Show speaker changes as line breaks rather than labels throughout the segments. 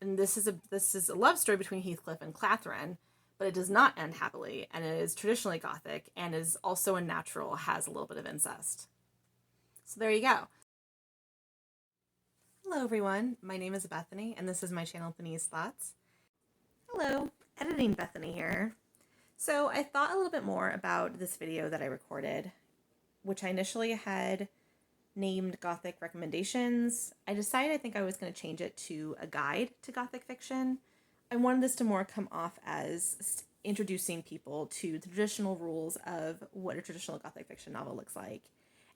And this is a love story between Heathcliff and Catherine, but it does not end happily, and it is traditionally Gothic, and is also unnatural, has a little bit of incest. So there you go. Hello everyone, my name is Bethany, and this is my channel, Bethany's Thoughts. Hello, editing Bethany here. So I thought a little bit more about this video that I recorded, which I initially had named Gothic Recommendations. I decided I think I was going to change it to a guide to Gothic fiction. I wanted this to more come off as introducing people to the traditional rules of what a traditional Gothic fiction novel looks like,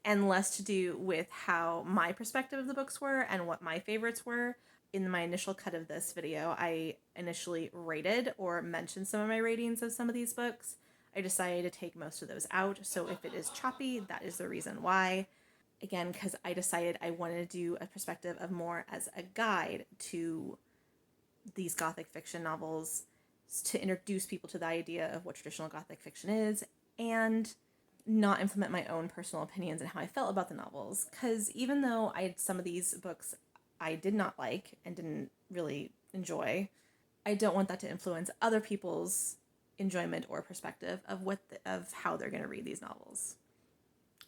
and less to do with how my perspective of the books were and what my favorites were. In my initial cut of this video, I initially rated or mentioned some of my ratings of some of these books. I decided to take most of those out, so if it is choppy, that is the reason why. Again, because I decided I wanted to do a perspective of more as a guide to these Gothic fiction novels, to introduce people to the idea of what traditional Gothic fiction is, and not implement my own personal opinions and how I felt about the novels. Because even though some of these books I did not like and didn't really enjoy, I don't want that to influence other people's enjoyment or perspective of how they're going to read these novels.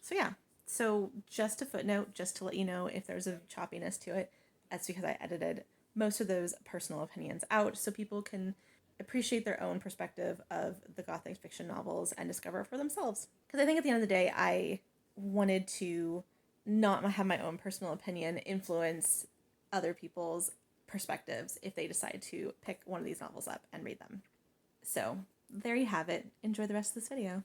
So yeah, so just a footnote, just to let you know if there's a choppiness to it, that's because I edited most of those personal opinions out so people can appreciate their own perspective of the Gothic fiction novels and discover it for themselves. Because I think at the end of the day, I wanted to not have my own personal opinion influence other people's perspectives if they decide to pick one of these novels up and read them. So there you have it. Enjoy the rest of this video.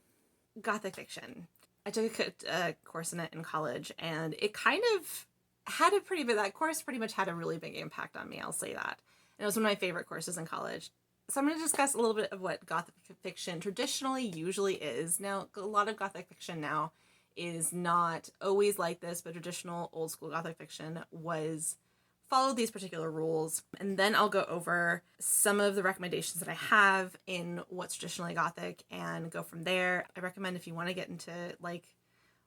Gothic fiction. I took a course in it in college, and it kind of had that course pretty much had a really big impact on me, I'll say that. And it was one of my favorite courses in college. So I'm going to discuss a little bit of what Gothic fiction traditionally usually is. Now, a lot of Gothic fiction now is not always like this, but traditional old school Gothic fiction followed these particular rules. And then I'll go over some of the recommendations that I have in what's traditionally Gothic and go from there. I recommend if you want to get into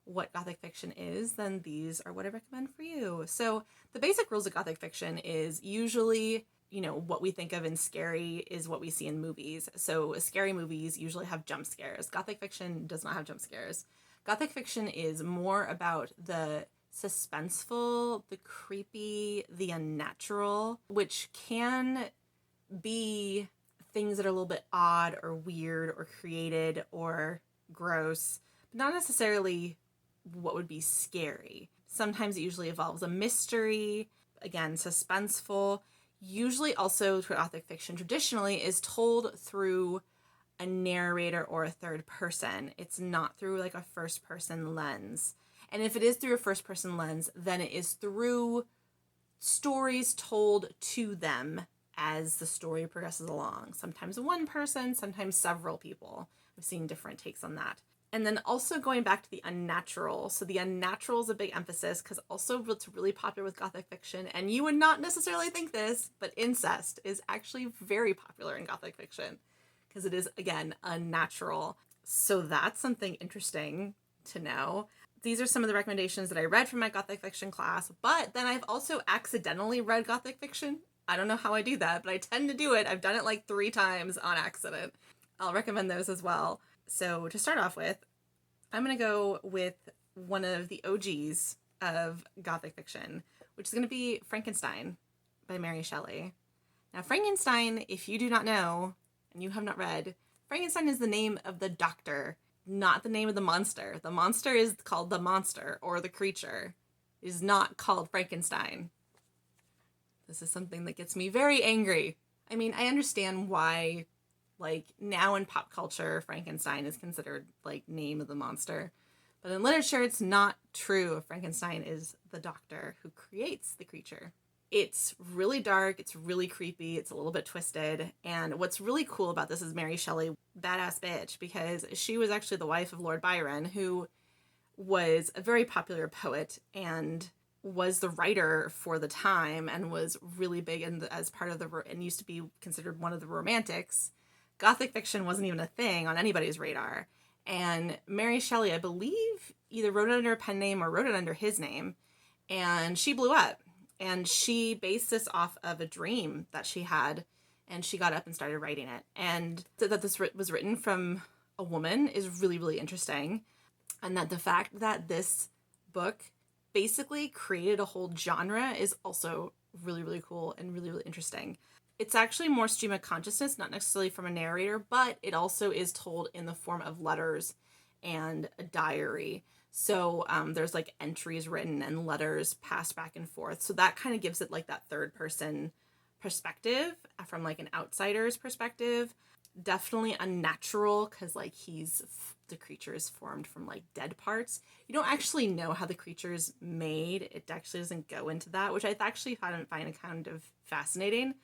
what Gothic fiction is, then these are what I recommend for you. So the basic rules of Gothic fiction is usually, what we think of in scary is what we see in movies. So scary movies usually have jump scares. Gothic fiction does not have jump scares. Gothic fiction is more about the suspenseful, the creepy, the unnatural, which can be things that are a little bit odd or weird or created or gross, but not necessarily what would be scary. Sometimes it usually involves a mystery, again, suspenseful. Usually also Gothic fiction traditionally is told through a narrator or a third person. It's not through like a first person lens. And if it is through a first person lens, then it is through stories told to them as the story progresses along. Sometimes one person, sometimes several people. I've seen different takes on that. And then also going back to the unnatural. So the unnatural is a big emphasis because also what's really popular with Gothic fiction, and you would not necessarily think this, but incest is actually very popular in Gothic fiction because it is, again, unnatural. So that's something interesting to know. These are some of the recommendations that I read from my Gothic fiction class, but then I've also accidentally read Gothic fiction. I don't know how I do that, but I tend to do it. I've done it like 3 times on accident. I'll recommend those as well. So to start off with, I'm going to go with one of the OGs of Gothic fiction, which is going to be Frankenstein by Mary Shelley. Now, Frankenstein, if you do not know, and you have not read, Frankenstein is the name of the doctor, not the name of the monster. The monster is called the monster or the creature. It is not called Frankenstein. This is something that gets me very angry. I mean, I understand why, now in pop culture, Frankenstein is considered, name of the monster. But in literature, it's not true. Frankenstein is the doctor who creates the creature. It's really dark, it's really creepy, it's a little bit twisted, and what's really cool about this is Mary Shelley, badass bitch, because she was actually the wife of Lord Byron, who was a very popular poet and was the writer for the time and was really big as part of and used to be considered one of the Romantics. Gothic fiction wasn't even a thing on anybody's radar. And Mary Shelley, I believe, either wrote it under a pen name or wrote it under his name, and she blew up. And she based this off of a dream that she had, and she got up and started writing it. And that this was written from a woman is really, really interesting. And that the fact that this book basically created a whole genre is also really, really cool and really, really interesting. It's actually more stream of consciousness, not necessarily from a narrator, but it also is told in the form of letters and a diary. So there's like entries written and letters passed back and forth. So that kind of gives it like that third person perspective from like an outsider's perspective. Definitely unnatural because like the creature is formed from like dead parts. You don't actually know how the creature is made. It actually doesn't go into that, which I actually find kind of fascinating.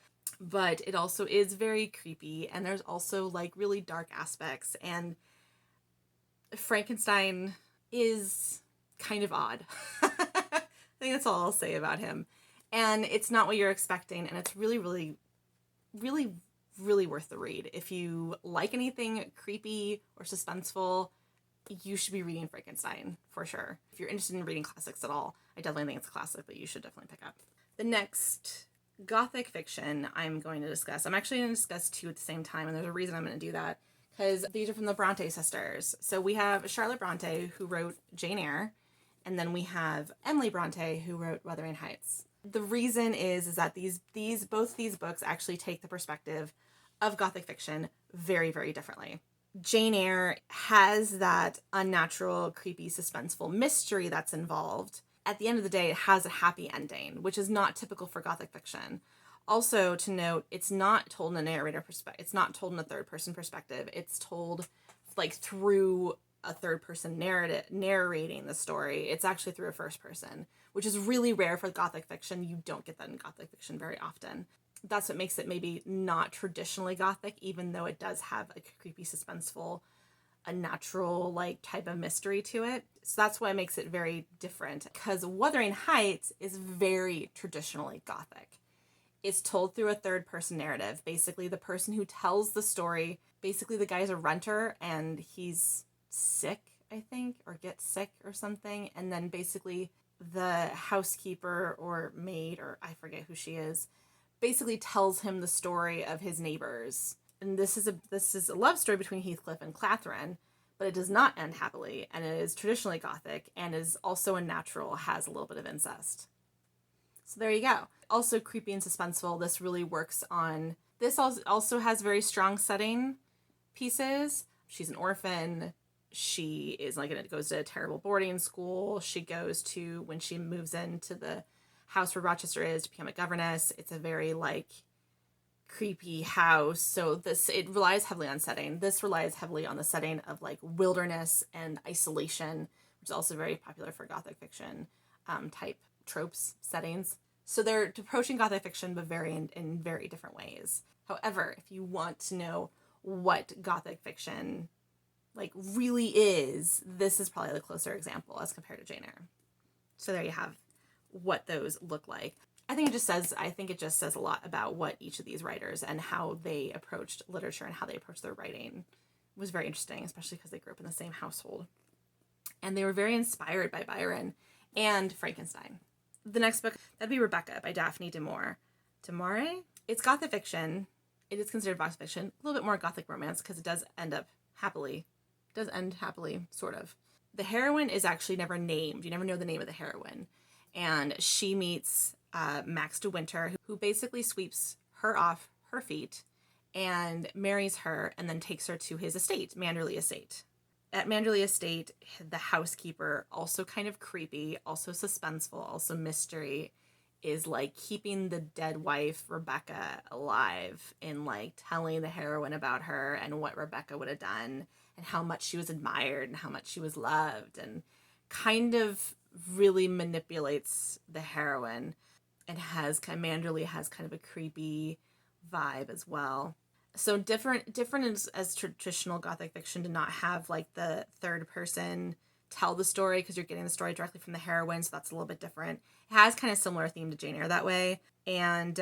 But it also is very creepy, and there's also like really dark aspects, and Frankenstein is kind of odd. I think that's all I'll say about him. And it's not what you're expecting, and it's really, really, really, really worth the read. If you like anything creepy or suspenseful, you should be reading Frankenstein for sure. If you're interested in reading classics at all, I definitely think it's a classic that you should definitely pick up. The next Gothic fiction I'm going to discuss, I'm actually going to discuss two at the same time, and there's a reason I'm going to do that, because these are from the Bronte sisters. So we have Charlotte Bronte, who wrote Jane Eyre, and then we have Emily Bronte, who wrote Wuthering Heights. The reason is that both these books actually take the perspective of Gothic fiction very, very differently. Jane Eyre has that unnatural, creepy, suspenseful mystery that's involved. At the end of the day, it has a happy ending, which is not typical for Gothic fiction. Also, to note, it's not told in a narrator perspective. It's not told in a third-person perspective. It's told like through a third-person narrating the story. It's actually through a first person, which is really rare for Gothic fiction. You don't get that in Gothic fiction very often. That's what makes it maybe not traditionally Gothic, even though it does have a creepy, suspenseful, a natural like type of mystery to it. So that's why it makes it very different, because Wuthering Heights is very traditionally Gothic. It's told through a third person narrative. Basically, the person who tells the story, basically the guy's a renter and he's sick, I think, or gets sick or something. And then basically the housekeeper or maid, or I forget who she is, basically tells him the story of his neighbors. And this is a love story between Heathcliff and Catherine, but it does not end happily, and it is traditionally Gothic, and is also unnatural, has a little bit of incest. So there you go. Also creepy and suspenseful. This really works on... This also has very strong setting pieces. She's an orphan. She is goes to a terrible boarding school. She goes to, when she moves into the house where Rochester is to become a governess, it's a very creepy house. So it relies heavily on setting. This relies heavily on the setting of wilderness and isolation, which is also very popular for Gothic fiction type tropes, settings. So they're approaching Gothic fiction, but in very different ways. However, if you want to know what Gothic fiction really is, this is probably the closer example as compared to Jane Eyre. So there you have what those look like. I think it just says a lot about what each of these writers and how they approached literature and how they approached their writing. It was very interesting, especially because they grew up in the same household. And they were very inspired by Byron and Frankenstein. The next book, that'd be Rebecca by Daphne du Maurier. It's Gothic fiction. It is considered Gothic fiction. A little bit more Gothic romance because it does end happily, sort of. The heroine is actually never named. You never know the name of the heroine. And she meets Max de Winter, who basically sweeps her off her feet and marries her and then takes her to his estate, Manderley Estate. At Manderley Estate, the housekeeper, also kind of creepy, also suspenseful, also mystery, is keeping the dead wife, Rebecca, alive in telling the heroine about her and what Rebecca would have done and how much she was admired and how much she was loved, and kind of really manipulates the heroine, and Manderley has kind of a creepy vibe as well. So different as traditional Gothic fiction did not have the third person tell the story, because you're getting the story directly from the heroine, so that's a little bit different. It has kind of similar theme to Jane Eyre that way, and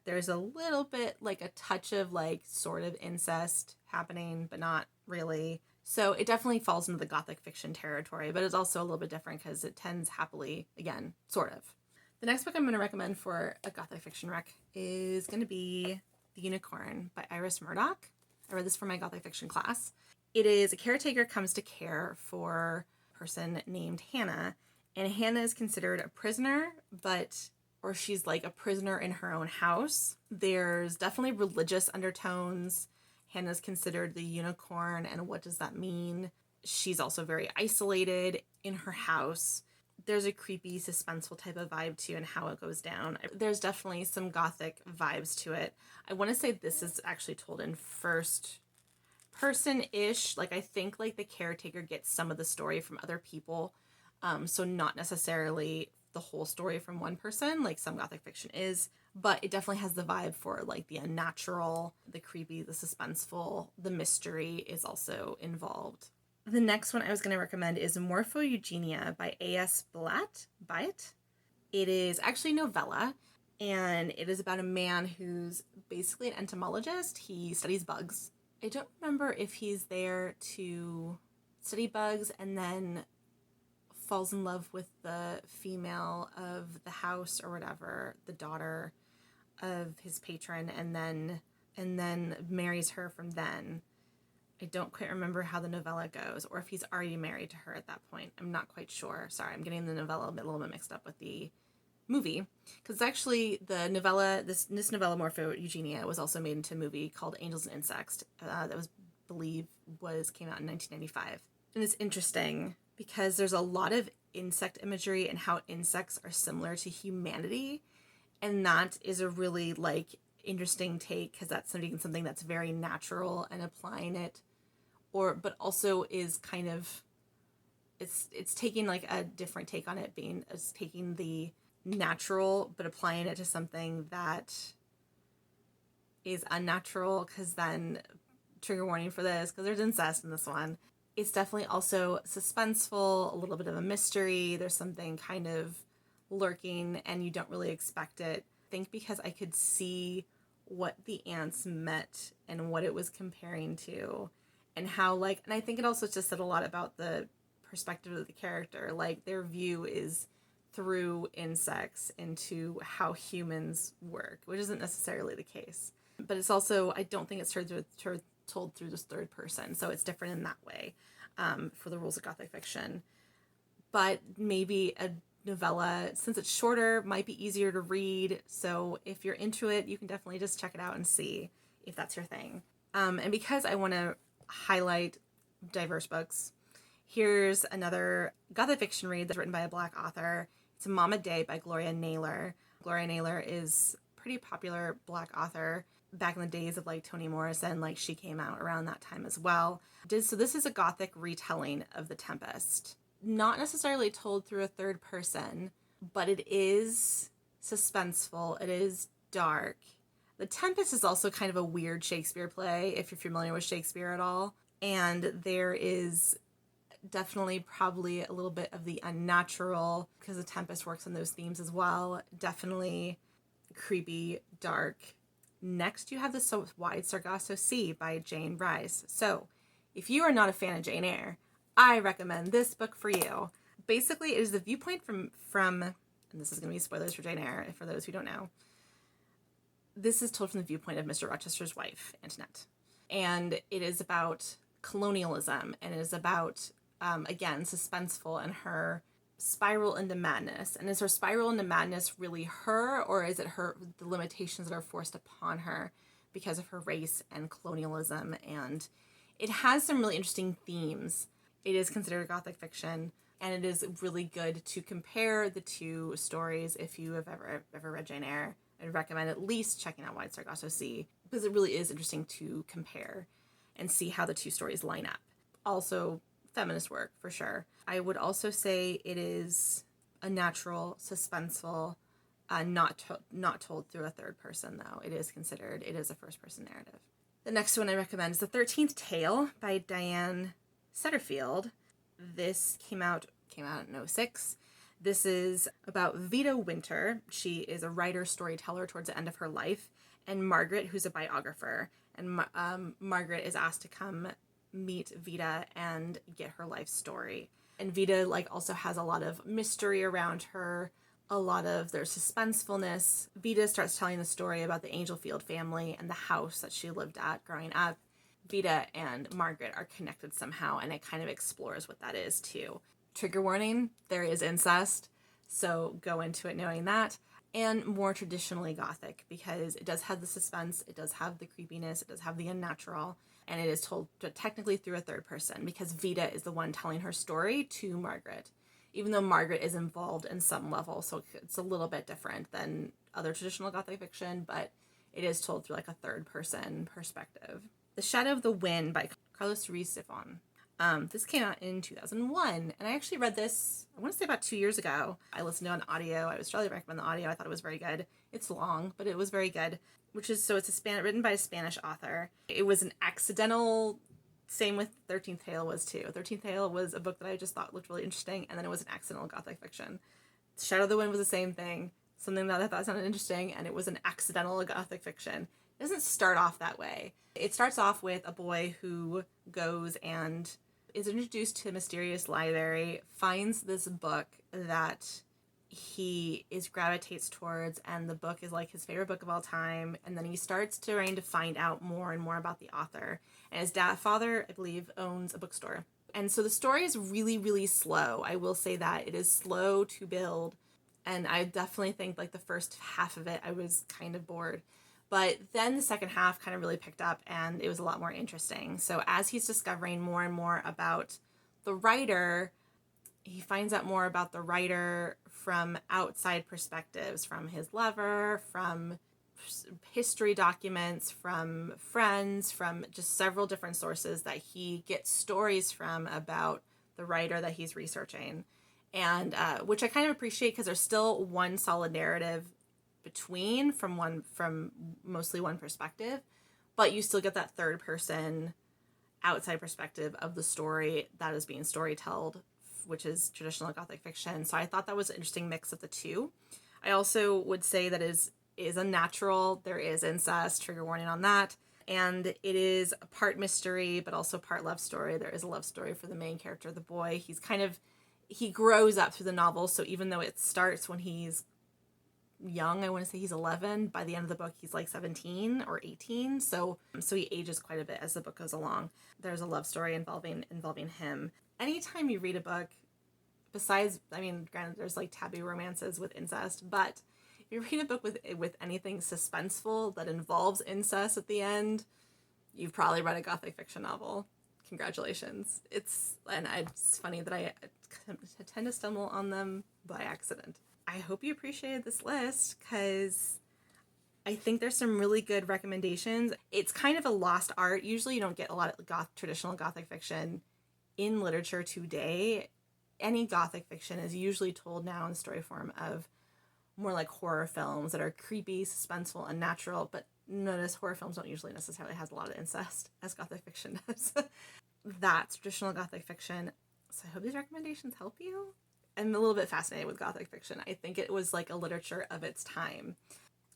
there's a little bit a touch of sort of incest happening, but not really. So it definitely falls into the Gothic fiction territory, but it's also a little bit different because it tends happily, again, sort of. The next book I'm going to recommend for a Gothic fiction rec is going to be The Unicorn by Iris Murdoch. I read this for my Gothic fiction class. It is a caretaker comes to care for a person named Hannah, and Hannah is considered a prisoner, or she's like a prisoner in her own house. There's definitely religious undertones. Hannah's considered the unicorn, and what does that mean? She's also very isolated in her house. There's a creepy, suspenseful type of vibe too, and how it goes down. There's definitely some Gothic vibes to it. I want to say this is actually told in first person-ish. Like, I think like the caretaker gets some of the story from other people, so not necessarily the whole story from one person, like some Gothic fiction is, but it definitely has the vibe for like the unnatural, the creepy, the suspenseful, the mystery is also involved. The next one I was going to recommend is Morphoeugenia by A.S. Blatt. It is actually a novella, and it is about a man who's basically an entomologist. He studies bugs. I don't remember if he's there to study bugs and then falls in love with the female of the house or whatever, the daughter of his patron, and then marries her from then. I don't quite remember how the novella goes, or if he's already married to her at that point. I'm not quite sure. Sorry, I'm getting the novella a little bit mixed up with the movie, because actually the novella, this novella Morphoeugenia, was also made into a movie called Angels and Insects that was came out in 1995. And it's interesting because there's a lot of insect imagery and how insects are similar to humanity, and that is a really like interesting take, because that's something that's very natural, and applying it, but also is kind of, it's taking like a different take on it, it's taking the natural but applying it to something that is unnatural, because then, trigger warning for this, because there's incest in this one. It's definitely also suspenseful, a little bit of a mystery. There's something kind of lurking and you don't really expect it. I think because I could see what the ants meant and what it was comparing to, and how and I think it also just said a lot about the perspective of the character. Like, their view is through insects into how humans work, which isn't necessarily the case. But it's also, I don't think it's told through this third person, so it's different in that way, for the rules of Gothic fiction. But maybe a novella, since it's shorter, might be easier to read, so if you're into it, you can definitely just check it out and see if that's your thing. And because I want to highlight diverse books, here's another Gothic fiction read that's written by a Black author. It's Mama Day by Gloria Naylor. Gloria Naylor is a pretty popular Black author. Back in the days of like Toni Morrison, like she came out around that time as well. So this is a Gothic retelling of The Tempest. Not necessarily told through a third person, but it is suspenseful. It is dark. The Tempest is also kind of a weird Shakespeare play, if you're familiar with Shakespeare at all. And there is definitely probably a little bit of the unnatural, because The Tempest works on those themes as well. Definitely creepy, dark. Next, you have The Wide Sargasso Sea by Jane Rice. So, if you are not a fan of Jane Eyre, I recommend this book for you. Basically, it is the viewpoint from and this is going to be spoilers for Jane Eyre, for those who don't know. This is told from the viewpoint of Mr. Rochester's wife, Antoinette. And it is about colonialism, and it is about, again, suspenseful, and her spiral into madness. And is her spiral into madness really her, or is it the limitations that are forced upon her because of her race and colonialism? And it has some really interesting themes. It is considered Gothic fiction, and it is really good to compare the two stories. If you have ever read Jane Eyre, I'd recommend at least checking out Wide Sargasso Sea, because it really is interesting to compare and see how the two stories line up. Also, feminist work, for sure. I would also say it is a natural, suspenseful, not told through a third person, though. It is a first-person narrative. The next one I recommend is The 13th Tale by Diane Setterfield. This came out in 2006. This is about Vita Winter. She is a writer, storyteller towards the end of her life, and Margaret, who's a biographer. And Margaret is asked to come meet Vita and get her life story. And Vita also has a lot of mystery around her, a lot of their suspensefulness. Vita starts telling the story about the Angelfield family and the house that she lived at growing up. Vita and Margaret are connected somehow, and it kind of explores what that is too. Trigger warning, there is incest, so go into it knowing that. And more traditionally Gothic, because it does have the suspense, it does have the creepiness, it does have the unnatural, and it is told technically through a third person, because Vita is the one telling her story to Margaret, even though Margaret is involved in some level, so it's a little bit different than other traditional Gothic fiction, but it is told through like a third person perspective. The Shadow of the Wind by Carlos Ruiz Zafón. This came out in 2001, and I actually read this, I want to say about 2 years ago. I listened to it on audio. I would strongly recommend the audio. I thought it was very good. It's long, but it was very good, it's written by a Spanish author. It was an accidental, same with 13th Tale was too. 13th Tale was a book that I just thought looked really interesting, and then it was an accidental Gothic fiction. Shadow of the Wind was the same thing, something that I thought sounded interesting, and it was an accidental Gothic fiction. It doesn't start off that way. It starts off with a boy who goes and is introduced to a mysterious library, finds this book that he gravitates towards, and the book is like his favorite book of all time, and then he starts trying to find out more and more about the author. And his father, I believe, owns a bookstore. And so the story is really, really slow. I will say that. It is slow to build, and I definitely think like the first half of it I was kind of bored. But then the second half kind of really picked up, and it was a lot more interesting. So as he's discovering more and more about the writer, he finds out more about the writer from outside perspectives, from his lover, from history documents, from friends, from just several different sources that he gets stories from about the writer that he's researching. And which I kind of appreciate, because there's still one solid narrative from mostly one perspective, but you still get that third person outside perspective of the story that is being storytold, which is traditional Gothic fiction. So I thought that was an interesting mix of the two. I also would say that is unnatural. There is incest, trigger warning on that. And it is a part mystery, but also part love story. There is a love story for the main character, the boy. He grows up through the novel. So even though it starts when he's young, I want to say he's 11, by the end of the book he's like 17 or 18, so he ages quite a bit as the book goes along. There's a love story involving him. Anytime you read a book, besides, I mean, granted there's like taboo romances with incest, but if you read a book with anything suspenseful that involves incest at the end, you've probably read a Gothic fiction novel. Congratulations. It's funny that I tend to stumble on them by accident. I hope you appreciated this list, because I think there's some really good recommendations. It's kind of a lost art. Usually you don't get a lot of traditional Gothic fiction in literature today. Any Gothic fiction is usually told now in story form of more like horror films that are creepy, suspenseful, unnatural, but notice horror films don't usually necessarily have a lot of incest, as Gothic fiction does. That's traditional Gothic fiction. So I hope these recommendations help you. I'm a little bit fascinated with Gothic fiction. I think it was like a literature of its time,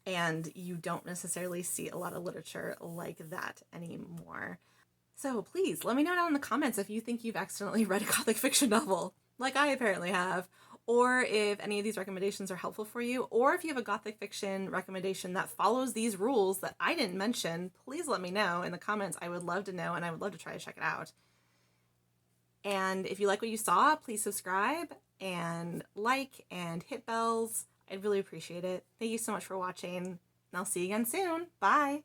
and you don't necessarily see a lot of literature like that anymore. So please let me know down in the comments if you think you've accidentally read a Gothic fiction novel, like I apparently have, or if any of these recommendations are helpful for you, or if you have a Gothic fiction recommendation that follows these rules that I didn't mention. Please let me know in the comments. I would love to know, and I would love to try to check it out. And if you like what you saw, please subscribe and like and hit bells. I'd really appreciate it. Thank you so much for watching, and I'll see you again soon. Bye!